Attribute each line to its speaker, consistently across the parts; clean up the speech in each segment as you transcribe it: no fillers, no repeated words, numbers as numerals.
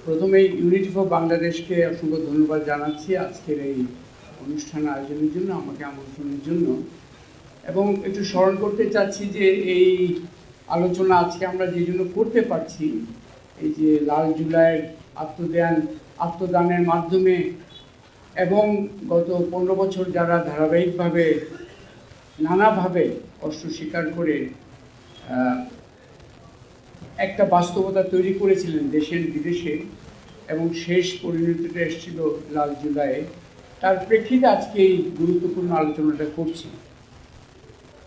Speaker 1: প্রথমেই unity for বাংলাদেশকে অসংখ্য ধন্যবাদ জানাচ্ছি আজকের এই অনুষ্ঠান আয়োজনের জন্য, আমাকে আমন্ত্রণের জন্য। এবং একটু স্মরণ করতে চাচ্ছি যে এই আলোচনা আজকে আমরা যে জন্য করতে পারছি, এই যে লাল জুলাইয়ের আত্মদানের মাধ্যমে এবং গত 15 বছর যারা ধারাবাহিকভাবে নানাভাবে কষ্ট স্বীকার করে একটা বাস্তবতা তৈরি করেছিলেন দেশের বিদেশে, এবং শেষ পরিণতিটা এসেছিল লাল জুলাইয়ে, তার প্রেক্ষিতে আজকে এই গুরুত্বপূর্ণ আলোচনাটা করছি।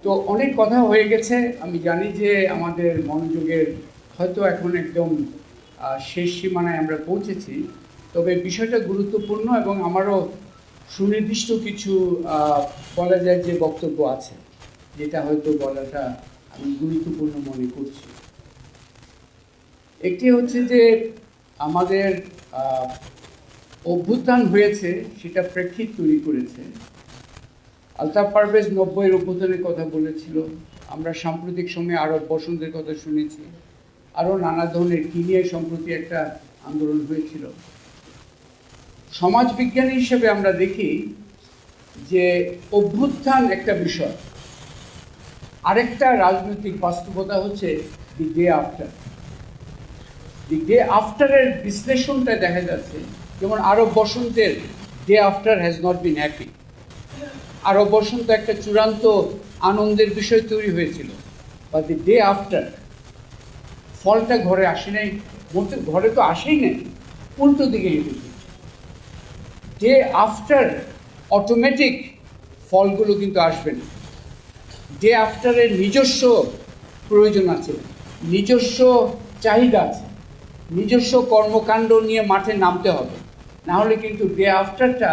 Speaker 1: তো অনেক কথা হয়ে গেছে, আমি জানি যে আমাদের মনোযোগের হয়তো এখন একদম শেষ সীমানায় আমরা পৌঁছেছি, তবে বিষয়টা গুরুত্বপূর্ণ এবং আমারও সুনির্দিষ্ট কিছু বলা যায় যে বক্তব্য আছে, যেটা হয়তো বলাটা আমি গুরুত্বপূর্ণ মনে করছি। একটি হচ্ছে যে আমাদের অভ্যুত্থান হয়েছে, সেটা প্রেক্ষিত তৈরি করেছে। আলতাফ পারভেজ 90-এর অভ্যুত্থানের কথা বলেছিল, আমরা সাম্প্রতিক সময়ে আরব বসন্তের কথা শুনেছি, আরও নানা ধরনের কি নিয়ে সম্প্রতি একটা আন্দোলন হয়েছিল। সমাজবিজ্ঞানী হিসেবে আমরা দেখি যে অভ্যুত্থান একটা বিষয়, আরেকটা রাজনৈতিক বাস্তবতা হচ্ছে the day after. The day আফটারের বিশ্লেষণটা দেখা যাচ্ছে, যেমন আরব বসন্তের day after has not been happy. আরব বসন্ত একটা চূড়ান্ত আনন্দের বিষয় তৈরি হয়েছিল, বা দি ডে আফটার ফলটা ঘরে আসে নাই, বলতে ঘরে তো আসেই নাই, উল্টো দিকে হেঁটেছে। ডে আফটার অটোমেটিক ফলগুলো কিন্তু আসবে না। ডে আফটারের নিজস্ব প্রয়োজন আছে, নিজস্ব চাহিদা আছে, নিজস্ব কর্মকাণ্ড নিয়ে মাঠে নামতে হবে, না হলে কিন্তু ডে আফটারটা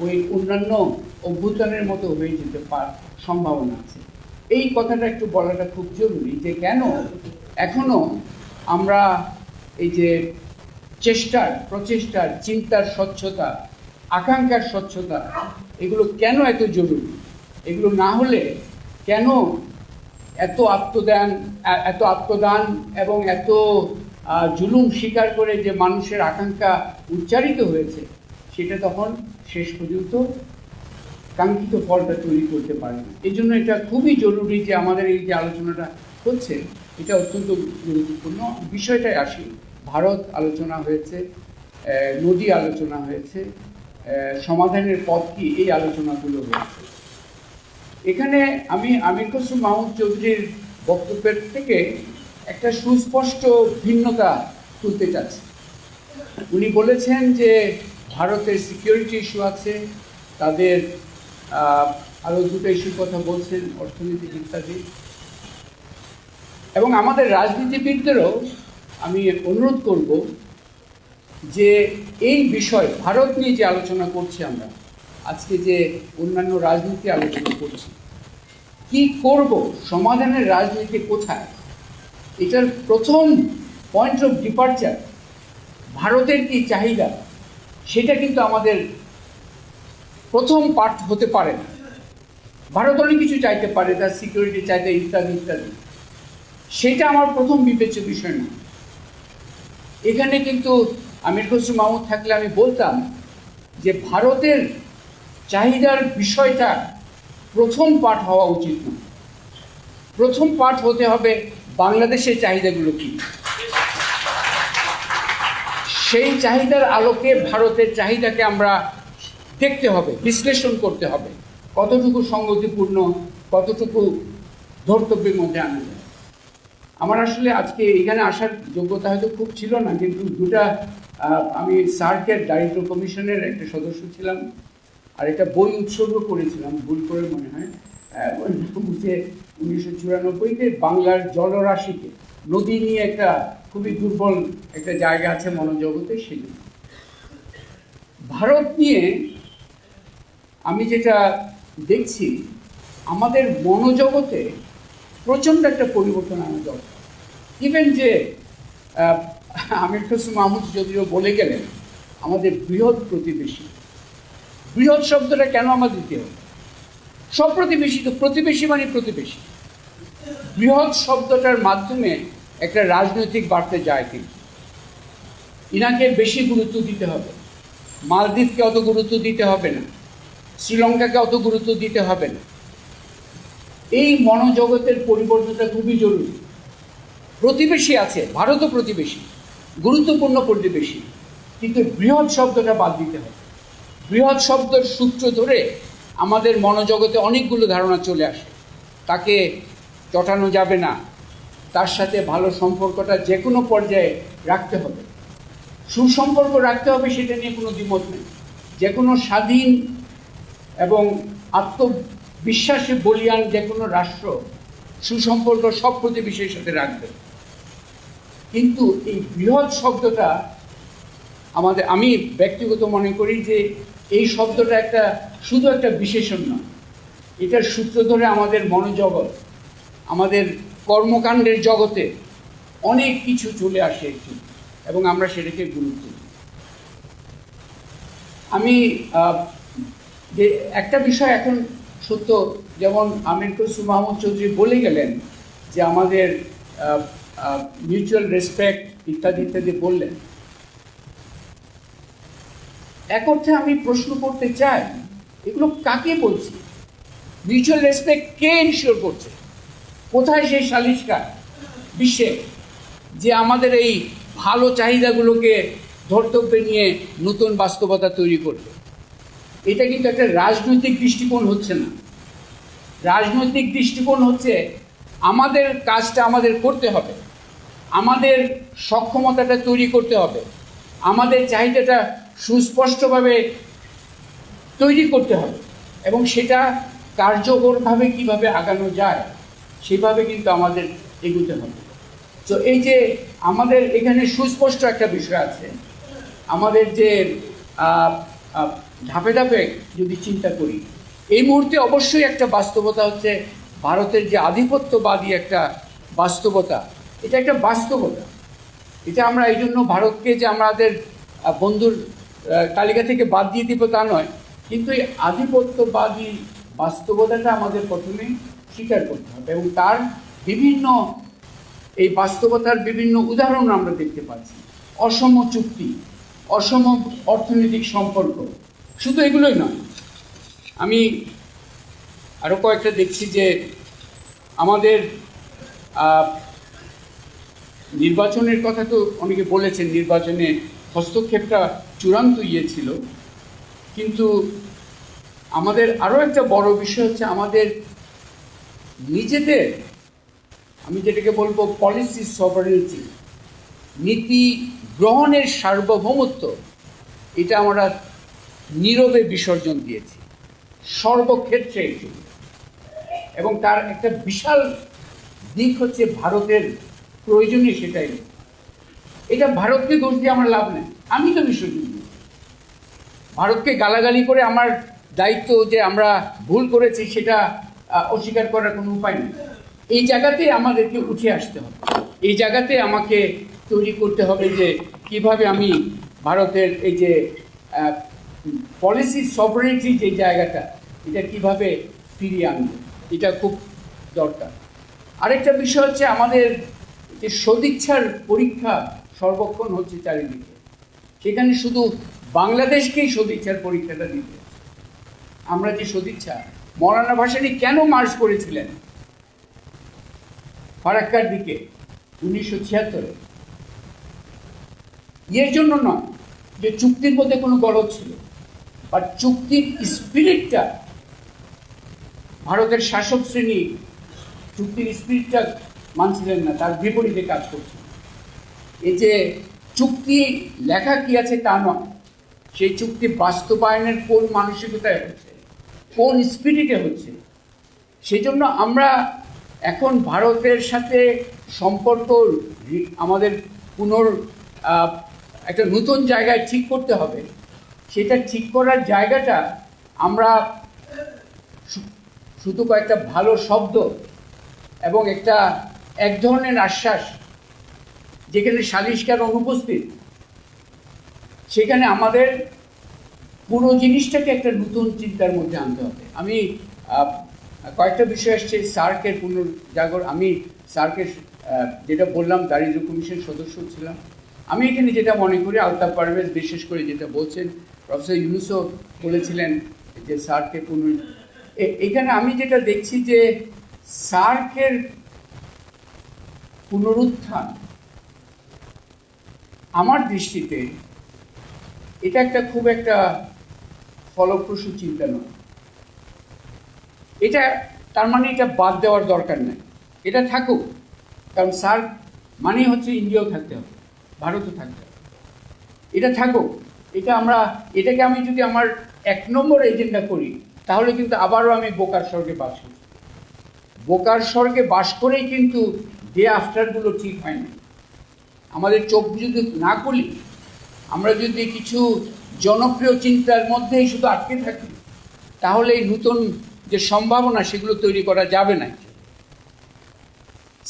Speaker 1: ওই অন্যান্য অভ্যুত্থানের মতো হয়ে যেতে সম্ভাবনা আছে। এই কথাটা একটু বলাটা খুব জরুরি, যে কেন এখনো আমরা এই যে প্রচেষ্টার চিন্তার স্বচ্ছতা, আকাঙ্ক্ষার স্বচ্ছতা, এগুলো কেন এত জরুরি। এগুলো না হলে কেন এত আত্মদান এবং এত জুলুম স্বীকার করে যে মানুষের আকাঙ্ক্ষা উচ্চারিত হয়েছে, সেটা তখন শেষ পর্যন্ত কাঙ্ক্ষিত ফলটা তৈরি করতে পারে না। এই জন্য এটা খুবই জরুরি যে আমাদের এই যে আলোচনাটা হচ্ছে, এটা অত্যন্ত গুরুত্বপূর্ণ। বিষয়টায় আসি, ভারত আলোচনা হয়েছে, নদী আলোচনা হয়েছে, সমাধানের পথ কি, এই আলোচনাগুলো হয়েছে। এখানে আমি আমির খসরু মাহমুদ চৌধুরীর বক্তব্যের থেকে একটা সুস্পষ্ট ভিন্নতা তুলতে চাচ্ছি। উনি বলেছেন যে ভারতের সিকিউরিটি ইস্যু আছে, তাদের আরও দুটো ইস্যুর কথা বলছেন, অর্থনৈতিক ইত্যাদি। এবং আমাদের রাজনীতিবিদদেরও আমি অনুরোধ করব যে এই বিষয়, ভারত নিয়ে যে আলোচনা করছি আমরা আজকে, যে অন্যান্য রাজনীতি আলোচনা করছি, কি করব, সমাধানের রাজনীতি কোথায়, এটার প্রথম পয়েন্ট অফ ডিপারচার ভারতের কি চাহিদা, সেটা কিন্তু আমাদের প্রথম পার্ট হতে পারে না। ভারত অনেক কিছু চাইতে পারে, তার সিকিউরিটি চাইতে ইত্যাদি ইত্যাদি, সেটা আমার প্রথম বিবেচ্য বিষয় না। এখানে কিন্তু আমির খসরু মাহমুদ থাকলে আমি বলতাম যে ভারতের চাহিদার বিষয়টা প্রথম পার্ট হওয়া উচিত না। প্রথম পার্ট হতে হবে বাংলাদেশের চাহিদাগুলো কি, সেই চাহিদার আলোকে ভারতের চাহিদাকে আমরা দেখতে হবে, বিশ্লেষণ করতে হবে, কতটুকু সঙ্গতিপূর্ণ, কতটুকু ধর্তব্যের মধ্যে আনা যায়। আমার আসলে আজকে এখানে আসার যোগ্যতা হয়তো খুব ছিল না, কিন্তু আমি সার্কের দারিদ্র কমিশনের একটা সদস্য ছিলাম, আর একটা বই উৎসর্গ করেছিলাম, ভুল করে মনে হয়, যে 1994-তে বাংলার জলরাশিকে, নদী নিয়ে একটা খুবই দুর্বল একটা জায়গা আছে মনোজগতে। সেই ভারত নিয়ে আমি যেটা দেখছি, আমাদের মনোজগতে প্রচণ্ড একটা পরিবর্তন আনা দরকার। ইভেন যে আমির খসরু মাহমুদ যদিও বলে গেলেন আমাদের বৃহৎ প্রতিবেশী, বৃহৎ শব্দটা কেন আমার দিতে হবে? সব প্রতিবেশী তো, প্রতিবেশী মানে প্রতিবেশী। বৃহৎ শব্দটার মাধ্যমে একটা রাজনৈতিক বার্তা যায়, কিন্তু ইনাকে বেশি গুরুত্ব দিতে হবে, মালদ্বীপকে অত গুরুত্ব দিতে হবে না, শ্রীলঙ্কাকে অত গুরুত্ব দিতে হবে না। এই মনোজগতের পরিবর্তনটা খুবই জরুরি। প্রতিবেশী আছে, ভারতও প্রতিবেশী, গুরুত্বপূর্ণ প্রতিবেশী, কিন্তু বৃহৎ শব্দটা বাদ দিতে হবে। বৃহৎ শব্দের সূত্র ধরে আমাদের মনোজগতে অনেকগুলো ধারণা চলে আসে। তাকে চটানো যাবে না, তার সাথে ভালো সম্পর্কটা যে কোনো পর্যায়ে রাখতে হবে, সুসম্পর্ক রাখতে হবে, সেটা নিয়ে কোনো দ্বিমত নেই। যে কোনো স্বাধীন এবং আত্মবিশ্বাসে বলীয়ান যে কোনো রাষ্ট্র সুসম্পর্ক সব প্রতিবেশীর সাথে রাখবে। কিন্তু এই বৃহৎ শব্দটা আমি ব্যক্তিগত মনে করি যে এই শব্দটা শুধু একটা বিশেষণ নয়, এটার সূত্র ধরে আমাদের মনোজগৎ, আমাদের কর্মকাণ্ডের জগতে অনেক কিছু চলে আসে একটু, এবং আমরা সেটাকে গুরুত্ব দিই। আমি যে একটা বিষয় এখন সত্য, যেমন আমির খসরু মাহমুদ চৌধুরী বলে গেলেন যে আমাদের মিউচুয়াল রেসপেক্ট ইত্যাদি ইত্যাদি বললেন। এক অর্থে আমি প্রশ্ন করতে চাই, এগুলো কাকে বলছি? মিউচুয়াল রেসপেক্ট কে ইনশিওর করছে? কোথায় সেই সালিশকার বিশ্বে যে আমাদের এই ভালো চাহিদাগুলোকে ধর্তব্যে নিয়ে নতুন বাস্তবতা তৈরি করবে? এটা কিন্তু একটা রাজনৈতিক দৃষ্টিকোণ হচ্ছে না। রাজনৈতিক দৃষ্টিকোণ হচ্ছে আমাদের কাজটা আমাদের করতে হবে, আমাদের সক্ষমতাটা তৈরি করতে হবে, আমাদের চাহিদাটা সুস্পষ্টভাবে তৈরি করতে হবে, এবং সেটা কার্যকরভাবে কিভাবে আগানো যায় সেভাবে কিন্তু আমাদের এগোতে হবে। তো এই যে আমাদের এখানে সুস্পষ্ট একটা বিষয় আছে, আমাদের যে ধাপে ধাপে যদি চিন্তা করি, এই মুহূর্তে অবশ্যই একটা বাস্তবতা হচ্ছে ভারতের যে আধিপত্যবাদী একটা বাস্তবতা, এটা একটা বাস্তবতা। এটা আমরা এই জন্য ভারতকে যে আমাদের বন্ধুর তালিকা থেকে বাদ দিয়ে দিব তা নয়, কিন্তু এই আধিপত্যবাদী বাস্তবতাটা আমাদের প্রথমে স্বীকার করতে হবে, এবং তার বিভিন্ন এই বাস্তবতার বিভিন্ন উদাহরণ আমরা দেখতে পাচ্ছি। অসম চুক্তি, অসম অর্থনৈতিক সম্পর্ক, শুধু এগুলোই নয়, আমি আরও কয়েকটা দেখছি যে আমাদের নির্বাচনের কথা তো অনেকে বলেছেন, নির্বাচনে হস্তক্ষেপটা চূড়ান্ত ছিল, কিন্তু আমাদের আরও একটা বড় বিষয় হচ্ছে আমাদের নিজেদের, আমি যেটাকে বলবো পলিসি সভারেনিটি, নীতি গ্রহণের সার্বভৌমত্ব, এটা আমরা নীরবে বিসর্জন দিয়েছি সর্বক্ষেত্রে। এবং তার একটা বিশাল দিক হচ্ছে ভারতের প্রয়োজনীয় সেটাই। এটা ভারতকে দোষ দিয়ে আমার লাভ নেই, আমি তো বিসর্জন দিই। ভারতকে গালাগালি করে আমার দায়িত্ব যে আমরা ভুল করেছি সেটা অস্বীকার করার কোনো উপায় নেই। এই জায়গাতে আমাদেরকে উঠে আসতে হবে, এই জায়গাতে আমাকে তৈরি করতে হবে যে কিভাবে আমি ভারতের এই যে পলিসি সভারেনিটি যে জায়গাটা, এটা কিভাবে ফিরিয়ে আনবো, এটা খুব দরকার। আরেকটা বিষয় হচ্ছে আমাদের যে সদিচ্ছার পরীক্ষা সর্বক্ষণ হচ্ছে চারিদিকে, সেখানে শুধু বাংলাদেশকেই সদিচ্ছার পরীক্ষাটা দিতে। আমরা যে সদিচ্ছা, মৌলানা ভাসানী কেন মার্চ করেছিলেন ফারাক্কার দিকে 1976-এ? এর জন্য নয় যে চুক্তির মধ্যে কোনো গলদ ছিল, বাট চুক্তির স্পিরিটটা, ভারতের শাসক শ্রেণী চুক্তির স্পিরিটটা মানছিলেন না, তার বিপরীতে কাজ করছিল। এই যে চুক্তি লেখা কি আছে তা নয়, সেই চুক্তি বাস্তবায়নের কোন মানসিকতায় হচ্ছে, কোন স্পিরিটে হচ্ছে। সেই জন্য আমরা এখন ভারতের সাথে সম্পর্ক আমাদের একটা নতুন জায়গায় ঠিক করতে হবে। সেটা ঠিক করার জায়গাটা আমরা শুধু কয়েকটা ভালো শব্দ এবং এক ধরনের আশ্বাস, যেখানে সালিশকার অনুপস্থিত, সেখানে আমাদের পুরো জিনিসটাকে একটা নতুন চিন্তার মধ্যে আনতে হবে। আমি কয়েকটা বিষয় আসছে, সার্কের পুনর্জাগর, আমি সার্কের যেটা বললাম দারিদ্র কমিশন সদস্য ছিলাম, আমি এখানে যেটা মনে করি, আলতাফ পারভেজ বিশেষ করে যেটা বলছেন, প্রফেসর ইউনূসও বলেছিলেন যে সার্ককে এখানে আমি যেটা দেখছি যে সার্কের পুনরুত্থান আমার দৃষ্টিতে এটা খুব একটা ফলপ্রসূ চিন্তা নয়। এটা তার মানে এটা বাদ দেওয়ার দরকার নাই, এটা থাকুক, কারণ সার্ক মানে হচ্ছে ইন্ডিয়াও থাকতে হবে, ভারতও থাকতে হবে, এটা থাকুক। এটাকে আমি যদি আমার 1 নম্বর এজেন্ডা করি, তাহলে কিন্তু আবারও আমি বোকার স্বর্গে বাস করি। বোকার স্বর্গে বাস করেই কিন্তু ডে আফটারগুলো ঠিক হয় না। আমাদের চোখ যদি না খুলি, আমরা যদি কিছু জনপ্রিয় চিন্তার মধ্যেই শুধু আটকে থাকি, তাহলে এই নতুন যে সম্ভাবনা সেগুলো তৈরি করা যাবে না।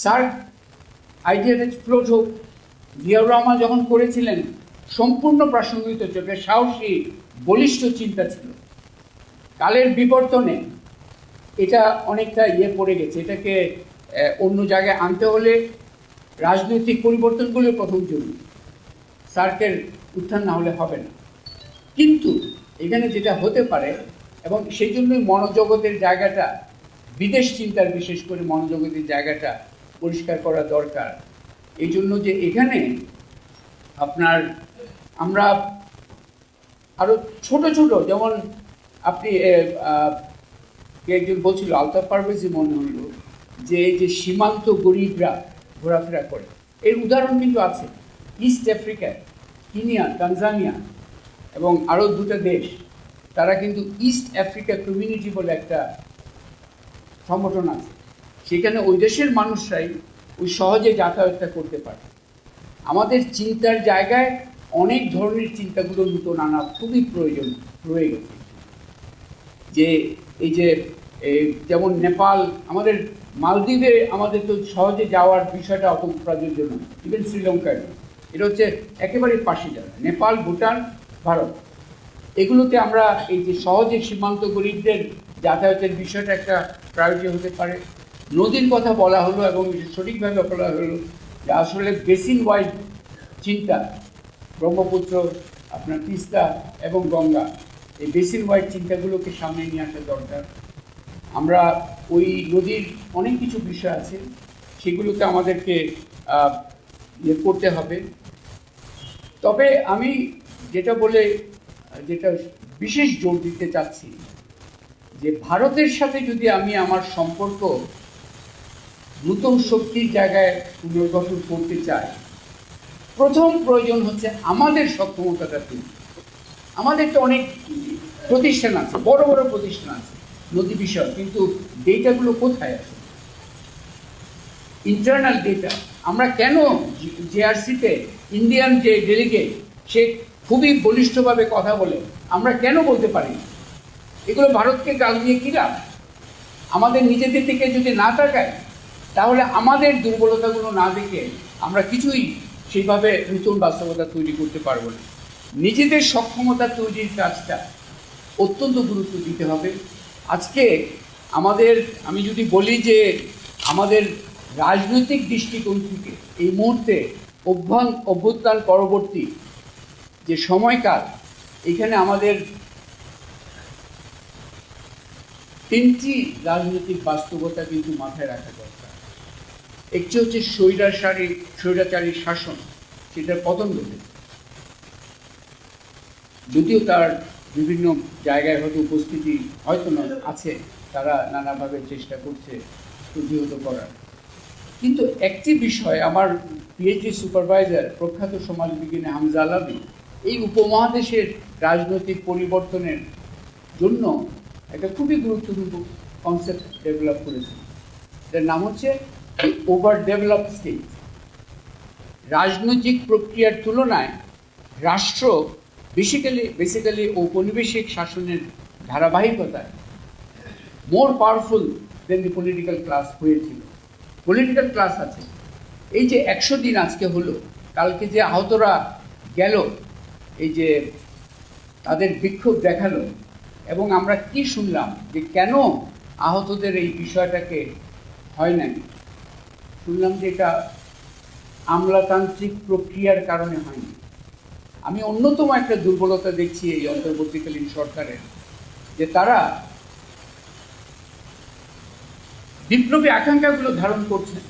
Speaker 1: সার্ক আইডিয়াটা এক্সপ্লোর হোক। জিয়াউর রহমান যখন করেছিলেন সম্পূর্ণ প্রাসঙ্গিক ছিল, সাহসী বলিষ্ঠ চিন্তা ছিল। কালের বিবর্তনে এটা অনেকটা পড়ে গেছে। এটাকে অন্য জায়গায় আনতে হলে রাজনৈতিক পরিবর্তনগুলো প্রথম জরুরি, সার্কের উত্থান না হলে হবে না। কিন্তু এখানে যেটা হতে পারে, এবং সেই জন্যই মনোজগতের জায়গাটা, বিদেশ চিন্তার বিশেষ করে মনোজগতের জায়গাটা পরিষ্কার করা দরকার। এই জন্য যে এখানে আমরা আরো ছোট ছোট, যেমন আপনি একজন বলছিল, আলতাফ পারভেজই মনে হলো যে এই যে সীমান্ত গরিবরা ঘোরাফেরা করে, এর উদাহরণ কিন্তু আছে। ইস্ট আফ্রিকায় কেনিয়া, তানজানিয়া এবং আরও 2টা দেশ, তারা কিন্তু ইস্ট আফ্রিকা কমিউনিটি বলে একটা সংগঠন আছে। সেখানে ওই দেশের মানুষরাই ওই সহজে যাতায়াতটা করতে পারে। আমাদের চিন্তার জায়গায় অনেক ধরনের চিন্তাগুলো নতুন আনা খুবই প্রয়োজন রয়ে গেছে। যে এই যে যেমন নেপাল, আমাদের মালদ্বীপে আমাদের তো সহজে যাওয়ার বিষয়টা অত প্রযোজ্য নয়, ইভেন শ্রীলঙ্কায়। এটা হচ্ছে একেবারে পাশে যাবে, নেপাল, ভুটান, ভারত, এগুলোতে আমরা এই যে সহজে সীমান্ত গরিবদের যাতায়াতের বিষয়টা একটা প্রায়োরিটি হতে পারে। নদীর কথা বলা হলো এবং সঠিকভাবে বলা হলো যে আসলে বেসিন ওয়াইড চিন্তা, ব্রহ্মপুত্র, আপনার তিস্তা এবং গঙ্গা, এই বেসিন ওয়াইড চিন্তাগুলোকে সামনে নিয়ে আসা দরকার। আমরা ওই নদীর অনেক কিছু বিষয় আছে, সেগুলোতে আমাদেরকে করতে হবে। তবে আমি যেটা বিশেষ জোর দিতে চাচ্ছি, যে ভারতের সাথে যদি আমি আমার সম্পর্ক নতুন শক্তির জায়গায় পুনর্গঠন করতে চাই, প্রথম প্রয়োজন হচ্ছে আমাদের সক্ষমতাটা তৈরি। আমাদের তো অনেক প্রতিষ্ঠান আছে, বড় বড় প্রতিষ্ঠান আছে নদী বিষয়, কিন্তু ডেটাগুলো কোথায় আছে? Internal data. আমরা কেন জেআরসিতে ইন্ডিয়ান যে ডেলিগেট, সে খুবই বলিষ্ঠভাবে কথা বলে, আমরা কেন বলতে পারি না? এগুলো ভারতকে গাল দিয়ে কী লাভ? আমাদের নিজেদের দিকে যদি না তাকায়, তাহলে আমাদের দুর্বলতাগুলো না দেখে আমরা কিছুই সেইভাবে নতুন বাস্তবতা তৈরি করতে পারবো না। নিজেদের সক্ষমতা তৈরির কাজটা অত্যন্ত গুরুত্ব দিতে হবে। আজকে আমি যদি বলি যে আমাদের রাজনৈতিক দৃষ্টিকোণ থেকে এই মুহূর্তে অভ্যুত্থান পরবর্তী যে সময়কাল, এখানে আমাদের 3টি রাজনৈতিক বাস্তবতা কিন্তু মাথায় রাখা দরকার। একটি হচ্ছে স্বৈরাচারী শাসন, সেটার পতন ঘটেছে, যদিও তার বিভিন্ন জায়গায় হয়তো উপস্থিতি হয়তো আছে, তারা নানাভাবে চেষ্টা করছে প্রতিহত করার। কিন্তু একটি বিষয়, আমার পিএইচডি সুপারভাইজার প্রখ্যাত সমাজবিজ্ঞানী হামজা আলাবি এই উপমহাদেশের রাজনৈতিক পরিবর্তনের জন্য একটা খুবই গুরুত্বপূর্ণ কনসেপ্ট ডেভেলপ করেছে। এটার নাম হচ্ছে ওভার ডেভেলপ স্টেট। রাজনৈতিক প্রক্রিয়ার তুলনায় রাষ্ট্র বেসিক্যালি ঔপনিবেশিক শাসনের ধারাবাহিকতায় more powerful than the political class হয়েছিল। পলিটিক্যাল ক্লাস আছে, এই যে 100 দিন আজকে হলো, কালকে যে আহতরা গেল, এই যে তাদের বিক্ষোভ দেখালো, এবং আমরা কি শুনলাম যে কেন আহতদের এই বিষয়টাকে হয় নাই? শুনলাম যে এটা আমলাতান্ত্রিক প্রক্রিয়ার কারণে হয়নি। আমি অন্যতম একটা দুর্বলতা দেখছি এই অন্তর্বর্তীকালীন সরকারের, যে তারা বিপ্লবী আকাঙ্ক্ষাগুলো ধারণ করছেন,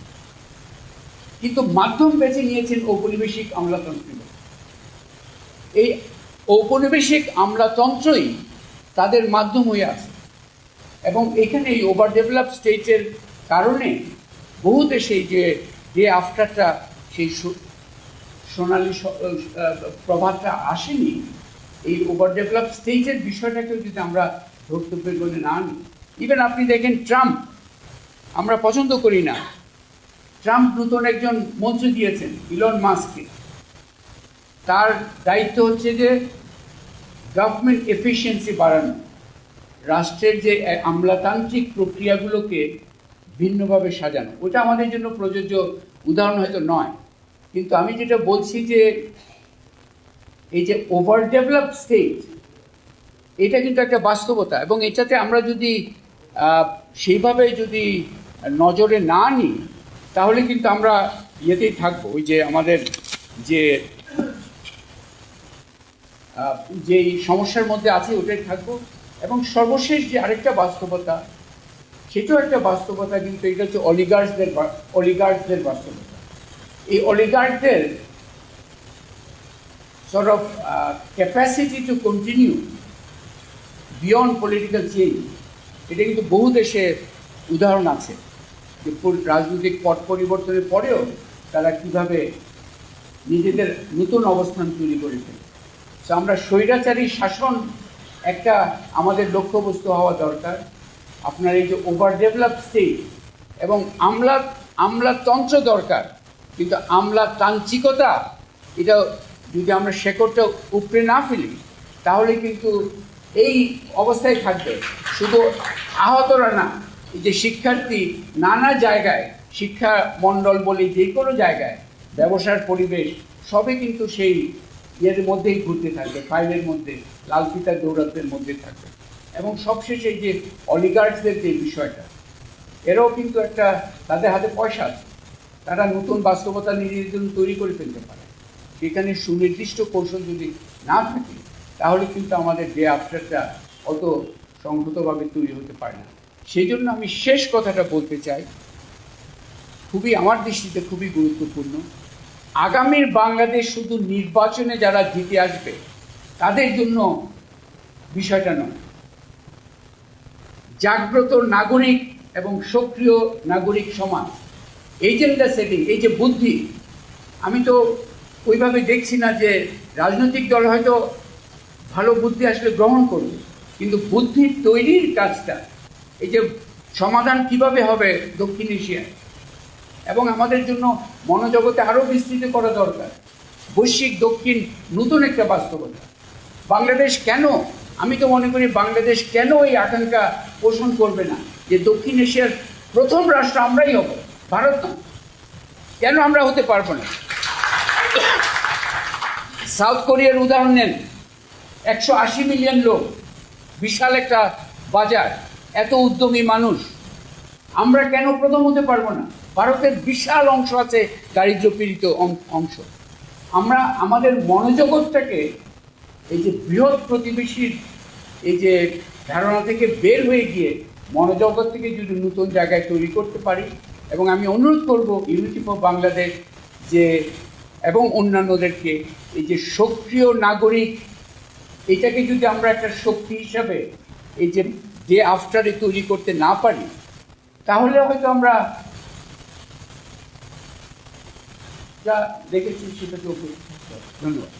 Speaker 1: কিন্তু মাধ্যম বেছে নিয়েছেন ঔপনিবেশিক আমলাতন্ত্র। এই ঔপনিবেশিক আমলাতন্ত্রই তাদের মাধ্যম হয়ে আছে, এবং এখানে এই ওভার ডেভেলপ স্টেটের কারণে বহু দেশে যে আফটারটা সেই সোনালী প্রভাবটা আসেনি। এই ওভার ডেভেলপ স্টেটের বিষয়টাকেও যদি আমরা ধর্তব্যের বলে না আনি, ইভেন আপনি দেখেন ট্রাম্প, আমরা পছন্দ করি না, ট্রাম্প নতুন একজন মন্ত্রী দিয়েছেন ইলন মাস্ককে। তার দায়িত্ব হচ্ছে যে গভর্নমেন্ট এফিসিয়েন্সি বাড়ানো, রাষ্ট্রের যে আমলাতান্ত্রিক প্রক্রিয়াগুলোকে ভিন্নভাবে সাজানো। ওটা আমাদের জন্য প্রযোজ্য উদাহরণ হয়তো নয়, কিন্তু আমি যেটা বলছি যে এই যে ওভার ডেভেলপ স্টেট, এটা কিন্তু একটা বাস্তবতা, এবং এটাতে আমরা যদি সেইভাবে যদি নজরে না নিই, তাহলে কিন্তু আমরা ইয়েতেই থাকবো, ওই যে আমাদের যেই সমস্যার মধ্যে আছে ওটাই থাকবো। এবং সর্বশেষ যে আরেকটা বাস্তবতা, সেটাও একটা বাস্তবতা, কিন্তু এটা হচ্ছে অলিগার্সদের বাস্তবতা। এই অলিগার্সদের sort of capacity to continue beyond political change, এটা কিন্তু বহু দেশে উদাহরণ আছে, যে রাজনৈতিক পট পরিবর্তনের পরেও তারা কিভাবে নিজেদের নতুন অবস্থান তৈরি করে ফেলে। তো আমরা স্বৈরাচারী শাসন একটা আমাদের লক্ষ্যবস্তু হওয়া দরকার। আপনার এই যে ওভার ডেভেলপ স্টেট এবং আমলাতন্ত্র দরকার, কিন্তু আমলাতান্ত্রিকতা এটা যদি আমরা শেকড়টা উপড়ে না ফেলি, তাহলে কিন্তু এই অবস্থায় থাকবে। শুধু আহতরা না, এই যে শিক্ষার্থী নানা জায়গায়, শিক্ষা মণ্ডল বলি, যে কোনো জায়গায় ব্যবসার পরিবেশ, সবই কিন্তু সেই এর মধ্যেই ঘুরতে থাকবে, ফাইলের মধ্যে, লাল ফিতার দৌরাত্মের মধ্যে থাকবে। এবং সবশেষে যে অলিগার্সদের যে বিষয়টা, এরাও কিন্তু একটা, তাদের হাতে পয়সা আছে, তারা নতুন বাস্তবতা নিজেদের জন্য তৈরি করে ফেলতে পারে। সেখানে সুনির্দিষ্ট কৌশল যদি না থাকে, তাহলে কিন্তু আমাদের ডে আফটারটা অত সংহতভাবে তৈরি হতে পারে না। সেই জন্য আমি শেষ কথাটা বলতে চাই, খুবই আমার দৃষ্টিতে খুবই গুরুত্বপূর্ণ। আগামীর বাংলাদেশ শুধু নির্বাচনে যারা জিতে আসবে তাদের জন্য বিষয়টা নয়, জাগ্রত নাগরিক এবং সক্রিয় নাগরিক সমাজ, এজেন্ডা সেটিং, এই যে বুদ্ধি, আমি তো ওইভাবে দেখছি না যে রাজনৈতিক দল হয়তো ভালো বুদ্ধি আসলে গ্রহণ করবে, কিন্তু বুদ্ধি তৈরির কাজটা, এই যে সমাধান কিভাবে হবে দক্ষিণ এশিয়ায়, এবং আমাদের জন্য মনোজগতে আরও বিস্তৃত করা দরকার। বৈশ্বিক দক্ষিণ নতুন একটা বাস্তবতা। বাংলাদেশ কেন, আমি তো মনে করি বাংলাদেশ কেন এই আকাঙ্ক্ষা পোষণ করবে না যে দক্ষিণ এশিয়ার প্রথম রাষ্ট্র আমরাই হব, ভারত না? কেন আমরা হতে পারবো না? সাউথ কোরিয়ার উদাহরণ নেন, 180 মিলিয়ন লোক, বিশাল একটা বাজার, এত উদ্যমী মানুষ, আমরা কেন প্রথম হতে পারবো না? ভারতের বিশাল অংশ আছে দারিদ্র্য পীড়িত অংশ। আমরা আমাদের মনোজগৎটাকে এই যে বৃহৎ প্রতিবেশীর এই যে ধারণা থেকে বের হয়ে গিয়ে মনোজগৎ থেকে যদি নতুন জায়গায় তৈরি করতে পারি, এবং আমি অনুরোধ করব ইউনিটি ফর বাংলাদেশ যে এবং অন্যান্যদেরকে, এই যে সক্রিয় নাগরিক, এটাকে যদি আমরা একটা শক্তি হিসাবে এই যে ডে আফটারে তৈরি করতে না পারি, তাহলে হয়তো আমরা যা দেখেছি সেটাকে। ধন্যবাদ।